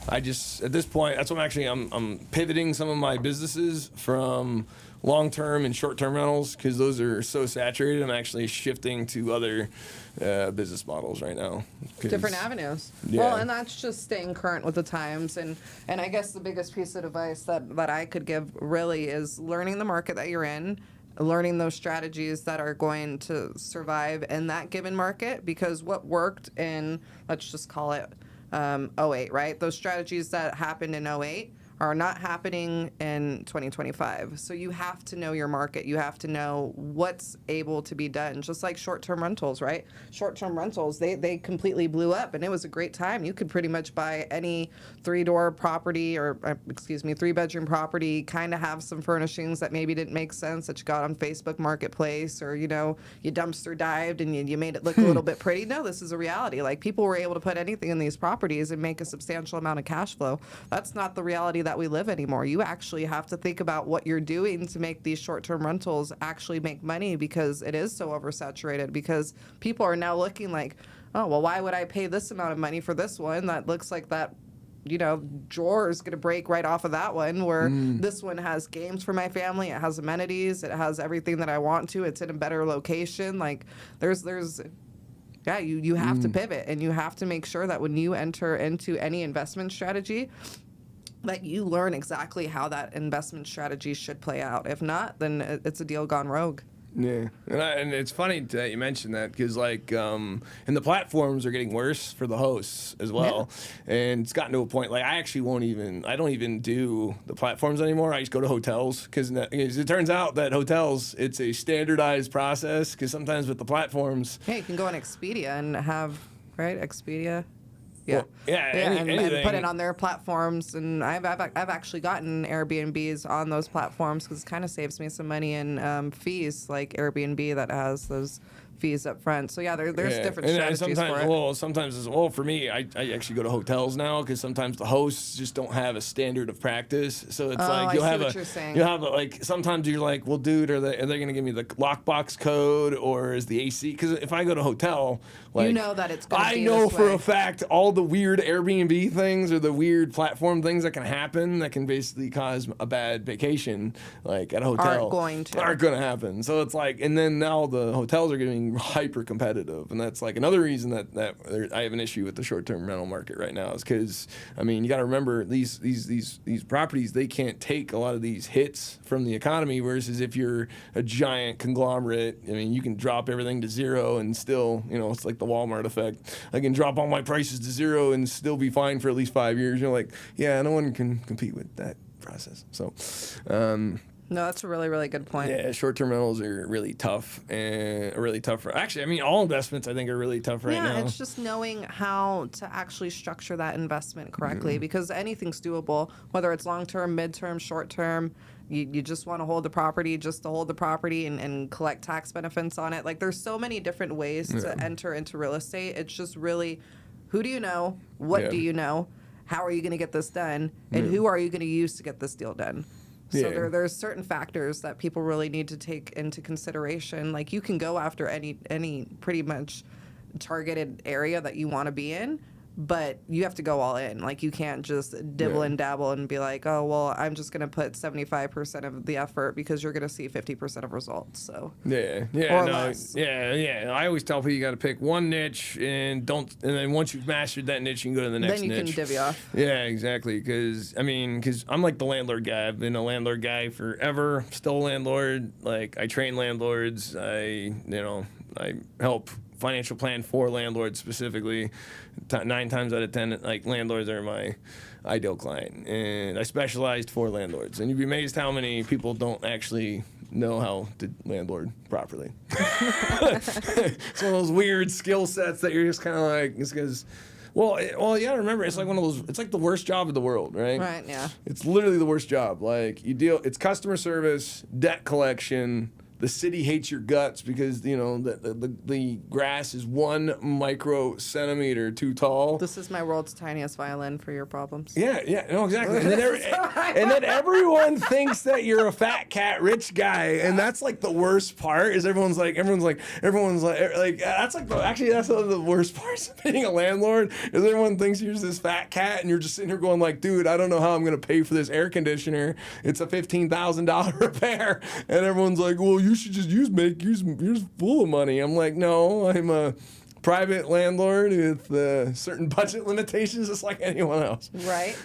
At this point, that's what I'm pivoting some of my businesses from long-term and short-term rentals because those are so saturated. I'm actually shifting to other business models right now. Different avenues. Yeah. Well, and that's just staying current with the times. And I guess the biggest piece of advice that I could give really is learning the market that you're in, learning those strategies that are going to survive in that given market, because what worked in, let's just call it 08, right? Those strategies that happened in 08 are not happening in 2025. So you have to know your market. You have to know what's able to be done. Just like short-term rentals, right? Short-term rentals, they completely blew up, and it was a great time. You could pretty much buy any 3-door property or, 3-bedroom property, kind of have some furnishings that maybe didn't make sense that you got on Facebook Marketplace, or, you dumpster dived and you made it look a little bit pretty. No, this is a reality. People were able to put anything in these properties and make a substantial amount of cash flow. That's not the reality that we live anymore. You actually have to think about what you're doing to make these short-term rentals actually make money, because it is so oversaturated, because people are now looking like, oh, well, why would I pay this amount of money for this one that looks like that drawer is going to break right off of that one, where this one has games for my family, it has amenities, it has everything that I want to, it's in a better location. You have to pivot, and you have to make sure that when you enter into any investment strategy, that you learn exactly how that investment strategy should play out. If not, then it's a deal gone rogue. Yeah, and it's funny that you mentioned that, because and the platforms are getting worse for the hosts as well. Yeah. And it's gotten to a point I don't even do the platforms anymore. I just go to hotels, because it turns out that hotels, it's a standardized process, because sometimes with the platforms, you can go on Expedia and have, right, Expedia. Yeah. Well, yeah, and anything. put it on their platforms. And I've actually gotten Airbnbs on those platforms because it kind of saves me some money in fees, like Airbnb that has those fees up front. So yeah, there's different strategies for it. Well, sometimes for me, I actually go to hotels now because sometimes the hosts just don't have a standard of practice. So it's like you'll have like sometimes you're like, well, dude, are they going to give me the lockbox code or is the AC? Because if I go to a hotel, like you know that it's going to be I know this for way. a fact all the weird Airbnb things or the weird platform things that can happen that can basically cause a bad vacation, like at a hotel, aren't going to happen. So it's like, and then now the hotels are getting hyper competitive, and that's like another reason that I have an issue with the short-term rental market right now is because I mean you got to remember these properties, they can't take a lot of these hits from the economy, versus if you're a giant conglomerate, I mean you can drop everything to zero and still, you know, it's like the Walmart effect. I can drop all my prices to zero and still be fine for at least 5 years. You're like, yeah, no one can compete with that process. So no, that's a really, really good point. yeah, short-term rentals are really tough and really tough. Actually, I mean, all investments I think are really tough right now. Yeah, it's just knowing how to actually structure that investment correctly because anything's doable, whether it's long-term, mid-term, short-term. You just want to hold the property just to hold the property and collect tax benefits on it. Like there's so many different ways to enter into real estate. It's just really, who do you know? What do you know? How are you going to get this done? And who are you going to use to get this deal done? So there's certain factors that people really need to take into consideration. Like you can go after any pretty much targeted area that you want to be in, but you have to go all in. Like you can't just dibble and dabble and be like, oh, well, I'm just going to put 75% of the effort because you're going to see 50% of results. So less. I always tell people you got to pick one niche and then once you've mastered that niche, you can go to the next niche. Then you can divvy off. Yeah, exactly. Because I'm like the landlord guy. I've been a landlord guy forever. Still a landlord. Like I train landlords. I help financial plan for landlords specifically. 9 times out of 10, like landlords are my ideal client, and I specialized for landlords. And you'd be amazed how many people don't actually know how to landlord properly. It's one of those weird skill sets that you're just kind of like, it's because. Well, you gotta remember, it's like one of those. It's like the worst job in the world, right? Right. Yeah. It's literally the worst job. Like it's customer service, debt collection. The city hates your guts because the grass is 1 microcentimeter too tall. This is my world's tiniest violin for your problems. Yeah, no, exactly. And then everyone thinks that you're a fat cat rich guy, and that's like the worst part. Is everyone's like that's like that's one of the worst parts of being a landlord. Is everyone thinks you're just this fat cat, and you're just sitting here going like, dude, I don't know how I'm gonna pay for this air conditioner. It's a $15,000 repair, and everyone's like, well, you should just you're full of money. I'm like, no, I'm a private landlord with certain budget limitations just like anyone else. Right.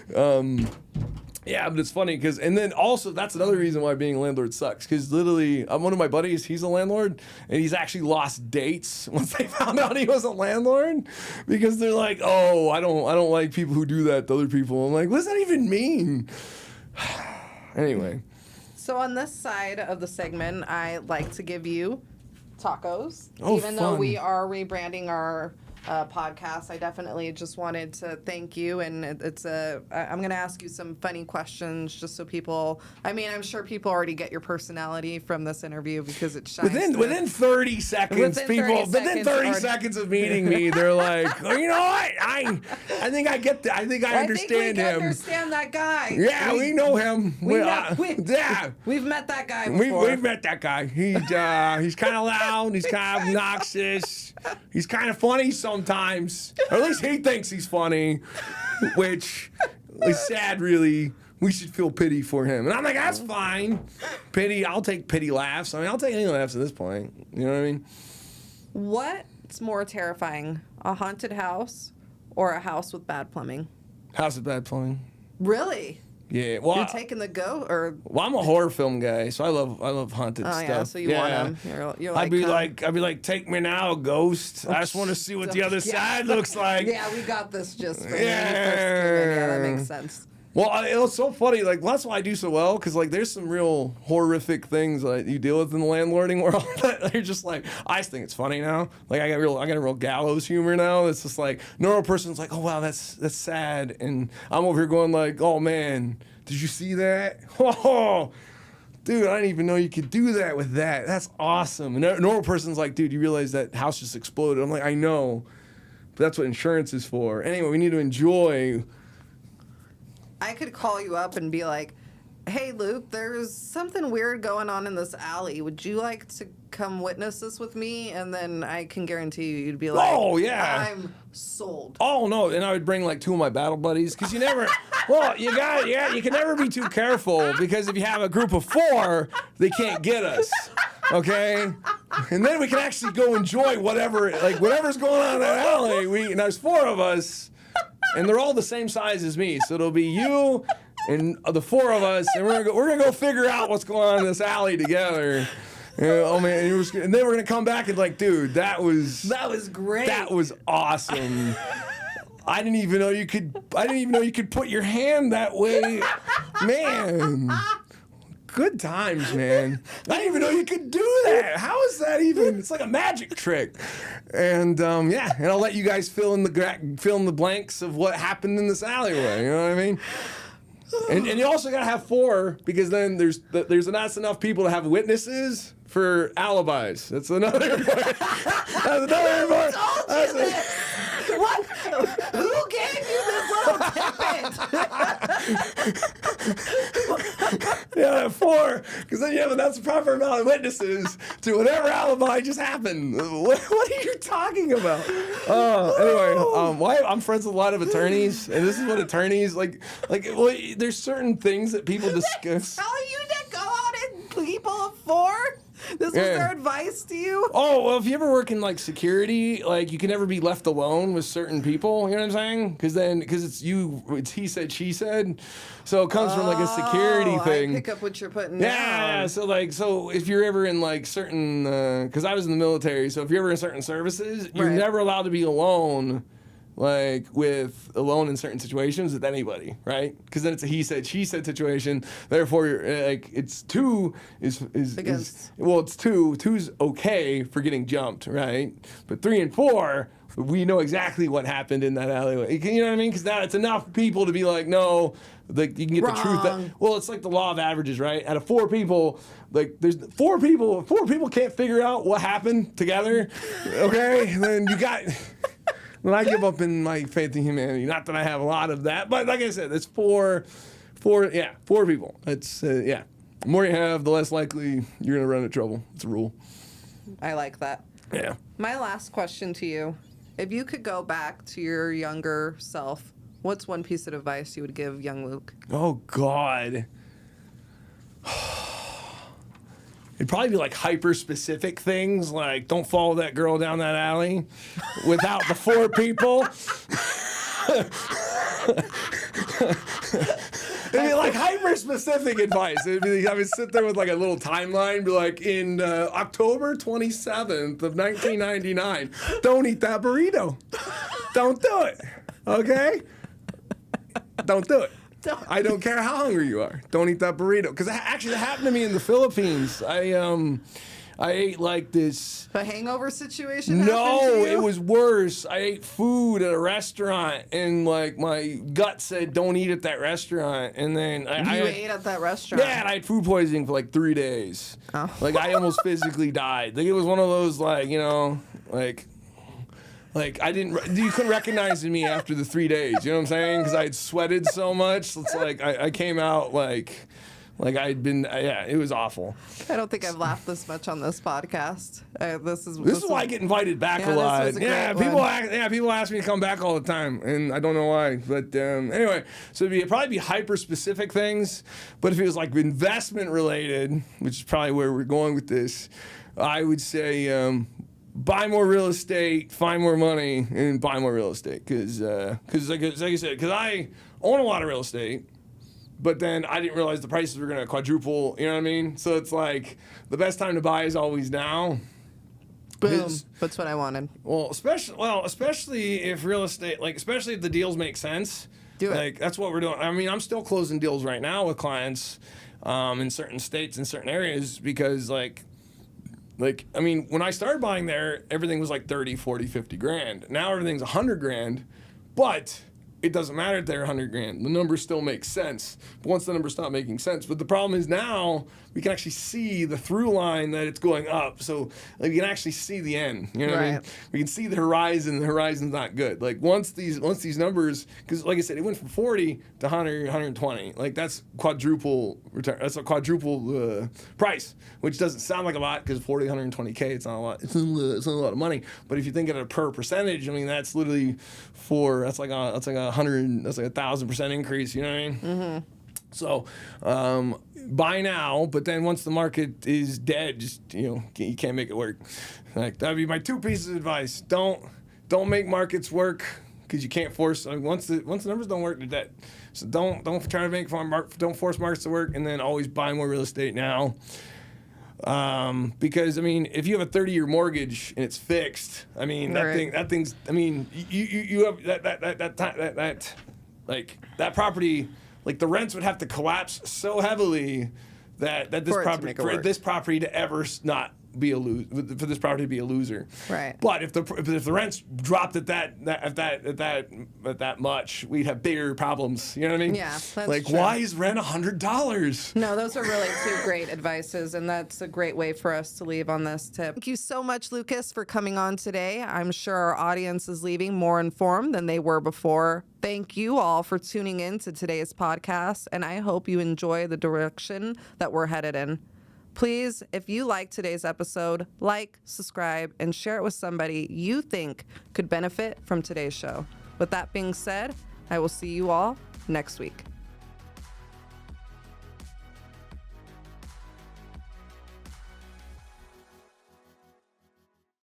Yeah, but it's funny because, and then also that's another reason why being a landlord sucks. Because literally, one of my buddies, he's a landlord, and he's actually lost dates once they found out he was a landlord, because they're like, oh, I don't like people who do that to other people. I'm like, what does that even mean? Anyway. So on this side of the segment, I like to give you tacos. Oh, Even though we are rebranding our podcast, I definitely just wanted to thank you. And I'm going to ask you some funny questions just so people, I'm sure people already get your personality from this interview because it shines. Within 30 seconds, within 30 seconds of meeting me, they're like, oh, you know what? I think I get that. I think I understand him. Understand that guy. Yeah, we know him. We've met that guy before. We've met that guy. He's kind of loud. He's kind of obnoxious. He's kind of funny sometimes, or at least he thinks he's funny, which is sad, really. We should feel pity for him. And I'm like, that's fine. Pity, I'll take pity laughs. I'll take any laughs at this point. You know what I mean? What's more terrifying, a haunted house or a house with bad plumbing? House with bad plumbing. Really? Yeah, well, you're taking the go, or well, I'm a horror film guy, so I love haunted stuff. Yeah, so you want them. You're like, I'd be like, take me now, ghost. I just want to see what the other side looks like. Yeah, we got this just for when you first came in. Yeah, that makes sense. Well, it was so funny. Like, that's why I do so well, because like there's some real horrific things that you deal with in the landlording world that you're just like, I just think it's funny now. Like I got a real gallows humor now. It's just like normal person's like, oh wow, that's sad, and I'm over here going like, oh man, did you see that? Oh, dude, I didn't even know you could do that with that. That's awesome. And a normal person's like, dude, you realize that house just exploded. I'm like, I know, but that's what insurance is for. Anyway, we need to enjoy. I could call you up and be like, hey, Luke, there's something weird going on in this alley. Would you like to come witness this with me? And then I can guarantee you'd be like, oh, yeah. I'm sold. Oh, no. And I would bring like 2 of my battle buddies, because you never, well, you can never be too careful, because if you have a group of 4, they can't get us. Okay? And then we can actually go enjoy whatever's going on in that alley. And there's 4 of us. And they're all the same size as me, so it'll be you and the 4 of us, and we're gonna go figure out what's going on in this alley together. Oh man, and then we're gonna come back and like, dude, that was great. That was awesome. I didn't even know you could put your hand that way, man. Good times, man. I didn't even know you could do that. How is that even? It's like a magic trick. And and I'll let you guys fill in the blanks of what happened in this alleyway. You know what I mean? And you also gotta have 4, because then there's not enough people to have witnesses for alibis. That's another important. That's another important. What? Who gave you this little tidbit? Yeah, 4, because then you have that's the proper amount of witnesses to whatever alibi just happened. What are you talking about? Anyway, I'm friends with a lot of attorneys, and this is what attorneys like. Well, there's certain things that people discuss. Tell you to go out and people of 4? This was their advice to you? Oh, well, if you ever work in like security, like you can never be left alone with certain people. You know what I'm saying? Because it's he said, she said. So it comes from like a security thing. I pick up what you're putting down. Yeah. So if you're ever in like certain, because I was in the military, so if you're ever in certain services, you're never allowed to be alone. Like alone in certain situations with anybody, right? Because then it's a he said, she said situation. Therefore, you're, like it's 2 is well, it's 2. 2's okay for getting jumped, right? But 3 and 4, we know exactly what happened in that alleyway. You know what I mean? Because now it's enough people to be like, no, like you can get the truth. Well, it's like the law of averages, right? Out of 4 people, like there's 4 people. If 4 people can't figure out what happened together, okay, then you got. When I give up in my faith in humanity, not that I have a lot of that, but like I said, it's 4 people. It's the more you have, the less likely you're gonna run into trouble. It's a rule. I like that. Yeah. My last question to you: if you could go back to your younger self, what's one piece of advice you would give young Luke? Oh God. It'd probably be like hyper-specific things, like don't follow that girl down that alley without the 4 people. It'd be like hyper-specific advice. I would sit there with like a little timeline, be like, in October 27th of 1999, don't eat that burrito. Don't do it, okay? Don't do it. I don't care how hungry you are. Don't eat that burrito. Because actually, that happened to me in the Philippines. I ate like this. A hangover situation? No, it was worse. I ate food at a restaurant, and like my gut said, "Don't eat at that restaurant." And then I ate at that restaurant. Yeah, and I had food poisoning for like 3 days. Oh. Like I almost physically died. Like it was one of those like you couldn't recognize me after the 3 days. You know what I'm saying? Because I had sweated so much. It's like I came out like I'd been. It was awful. I don't think I've laughed this much on this podcast. This is why I get invited back a lot. People ask me to come back all the time, and I don't know why. But anyway, so it'd probably be hyper specific things. But if it was like investment related, which is probably where we're going with this, I would say. Buy more real estate, find more money, and buy more real estate. Because like I said, because I own a lot of real estate, but then I didn't realize the prices were going to quadruple. You know what I mean? So it's like the best time to buy is always now. Boom. That's what I wanted. Well, especially if real estate, especially if the deals make sense. Do it. Like, that's what we're doing. I mean, I'm still closing deals right now with clients in certain states, in certain areas, because like, I mean, when I started buying there, everything was like 30, 40, 50 grand. Now everything's 100 grand, but it doesn't matter if they're 100 grand. The numbers still make sense. But once the numbers stop making sense. But the problem is now we can actually see the through line that it's going up. So like, you can actually see the end. You know what I mean? We can see the horizon. The horizon's not good. Like once these numbers, because like I said, it went from 40 to 100, 120. Like that's quadruple return. That's a quadruple price, which doesn't sound like a lot because 40, 120K, it's not a lot. It's not a lot of money. But if you think of it per percentage, I mean, that's literally that's like a 1,000% increase. You know what I mean? Mm-hmm. So buy now, but then once the market is dead, just you can't make it work. Like that'd be my 2 pieces of advice. Don't make markets work because you can't force. I mean, once the numbers don't work, they're dead. So don't try to don't force markets to work, and then always buy more real estate now. Because I mean, if you have a 30-year mortgage and it's fixed, I mean that thing's. I mean, you have that property. Like the rents would have to collapse so heavily that this property to ever not be a for this property to be a loser. Right. But if the rents dropped at that much, we'd have bigger problems. You know what I mean? Yeah. That's like true. Why is rent $100? No, those are really 2 great advices, and that's a great way for us to leave on this tip. Thank you so much, Lucas, for coming on today. I'm sure our audience is leaving more informed than they were before. Thank you all for tuning in to today's podcast, and I hope you enjoy the direction that we're headed in. Please, if you like today's episode, like, subscribe, and share it with somebody you think could benefit from today's show. With that being said, I will see you all next week.